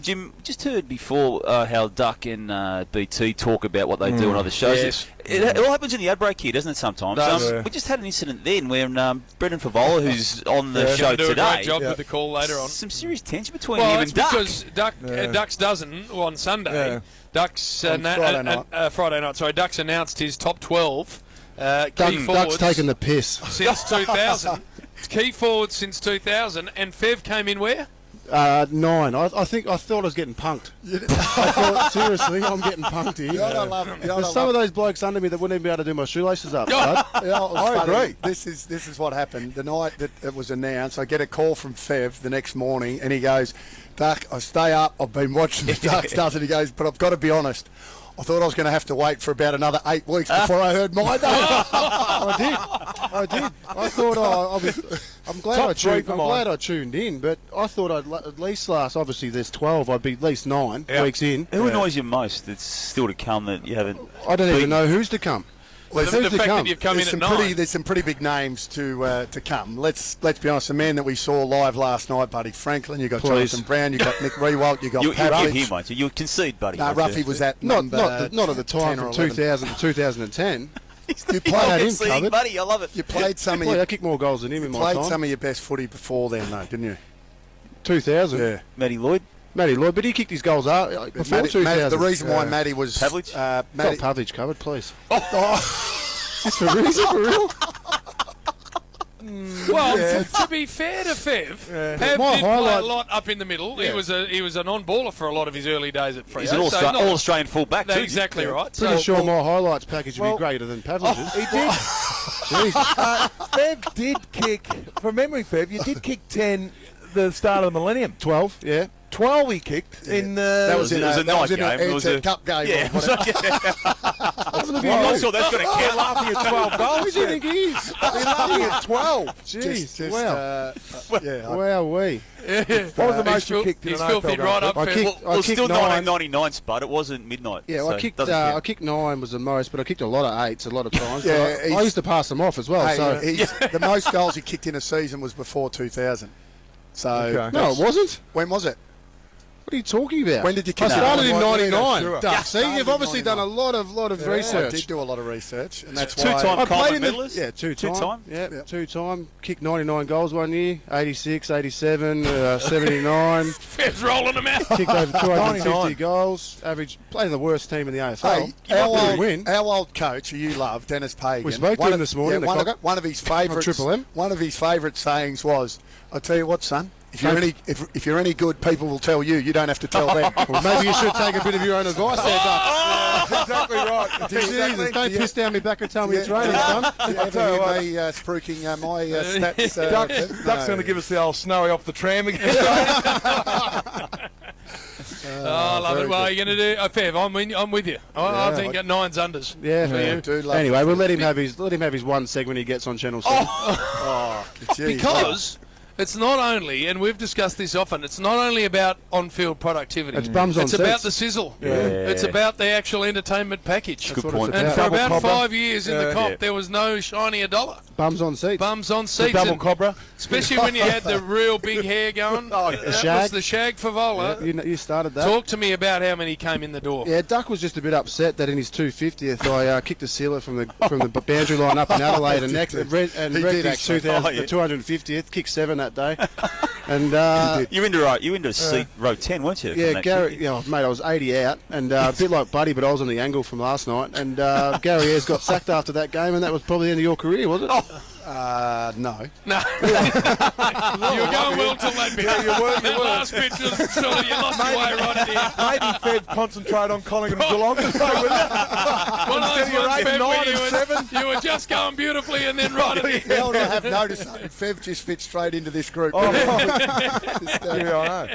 Jim, just heard before how Duck and BT talk about what they do on other shows. Yes. It all happens in the ad break here, doesn't it, sometimes? We just had an incident then where Brendan Favola, who's on the show do today... a great job with the call later on. Some serious tension between him and Duck. Because Duck's dozen on Sunday. Yeah. Duck's Friday night. Friday night. Sorry, Duck's announced his top 12 key forwards Duck's taking the piss. since 2000. Key forwards since 2000, and Fev came in where? 9. I thought I was getting punked. I thought, seriously, I'm getting punked here. There's some of those blokes under me that wouldn't even be able to do my shoelaces up. I agree. This is what happened. The night that it was announced, I get a call from Fev the next morning, and he goes, Duck, I stay up. I've been watching the Ducks does it. He goes, but I've got to be honest. I thought I was going to have to wait for about another 8 weeks before I heard my name. I did. I thought I'm glad I tuned in, but I thought I'd at least last. Obviously, there's 12. I'd be at least 9 weeks in. Who annoys you most that's still to come that you haven't... I don't even know who's to come. The fact that you've come in at 9. There's some pretty big names to come. Let's be honest. The man that we saw live last night, Buddy Franklin. You got Jonathan Brown. You got Nick Rewalt. You got Pavlich. You won't you? You concede, Buddy. No, Ruffy was at not number not at the time from 2000 to 2010. You played him covered. Buddy, I love it. You played some of I kicked more goals than him in my time. Played some of your best footy before then, though, didn't you? 2000. Yeah. Matty Lloyd, but he kicked his goals out before 2000. The reason why Matty was Pavlich? Got Pavlich covered, please. Is for real? Well, to be fair to Fev, Pav did play a lot up in the middle. Yeah. He was an on-baller for a lot of his early days at Freo. He's an all-Australian full-back too. Exactly right. Pretty sure my highlights package would be greater than Pavlich's. He did. Fev did kick, from memory, Fev, you did kick 10 the start of the millennium. 12, yeah. 12 he kicked in that was in a night game. It was a cup game. Yeah. I'm not sure that's going to count. laughing at 12 goals. Who do you think he is? He's laughing at 12. Jeez, wow. Wowee. What was the most you kicked in an He's filthy AFL right game? up. I kicked still 9. 1999, Spud. It wasn't midnight. Yeah, so I kicked 9 was the most, but I kicked a lot of 8s a lot of times. Yeah, I used to pass them off as well. The most goals he kicked in a season was before 2000. So no, it wasn't. When was it? What are you talking about? When did you kick? I started in 99. Sure. See, you've obviously done a lot of research. I did do a lot research, and that's two-time why Coleman medalist. Yeah, two-time. Yeah, two-time. Kicked 99 goals one year. 86, 87, 79. Fev's rolling them out. Kicked over 250 goals. Average. Played in the worst team in the AFL. Hey, our old coach, who you love, Dennis Pagan. We spoke to him this morning. One of his favourite Triple M. One of his favourite sayings was, "I tell you what, son. If you're any good, people will tell you. You don't have to tell them." Well, maybe you should take a bit of your own advice there, Duck. Exactly right. Jesus, don't piss down me back and tell me it's raining, son. I'll tell you what. Spruiking my stats. Duck's going to give us the old snowy off the tram again. I love it. Well, are you going to do Fev? I'm with you. I think 9's unders. Yeah, for you. Anyway, we'll let him have his one segment he gets on Channel 7. Because it's not only, and we've discussed this often, it's not only about on-field productivity. It's bums on It's seats. about the sizzle. Yeah. It's about the actual entertainment package. Good point. And for Double about cobra. 5 years in the comp, there was no shinier dollar. Bums on seats. Bums on seats. Double cobra. Especially when you had the real big hair going. That shag. was the shag for Vola. You started that. Talk to me about how many came in the door. Yeah, Duck was just a bit upset that in his 250th I kicked a sealer from the boundary line up in Adelaide and wrecked his 250th. Kicked 7 that day. And you into seat row 10, weren't you? Yeah, Gary. Mate, I was 80 out, and a bit like Buddy, but I was on the angle from last night. And Gary Ayres got sacked after that game, and that was probably the end of your career, was it? No. No. You were going well till that bit. You were. That last bit was sort of, you lost your way right at the end. Maybe Fev concentrate on Collingwood and Geelong to stay with it. One of those ones, Fev, 9 where and 7. you were just going beautifully and then right at the end. Hell, I have noticed that. Fev just fits straight into this group. Yeah, I know.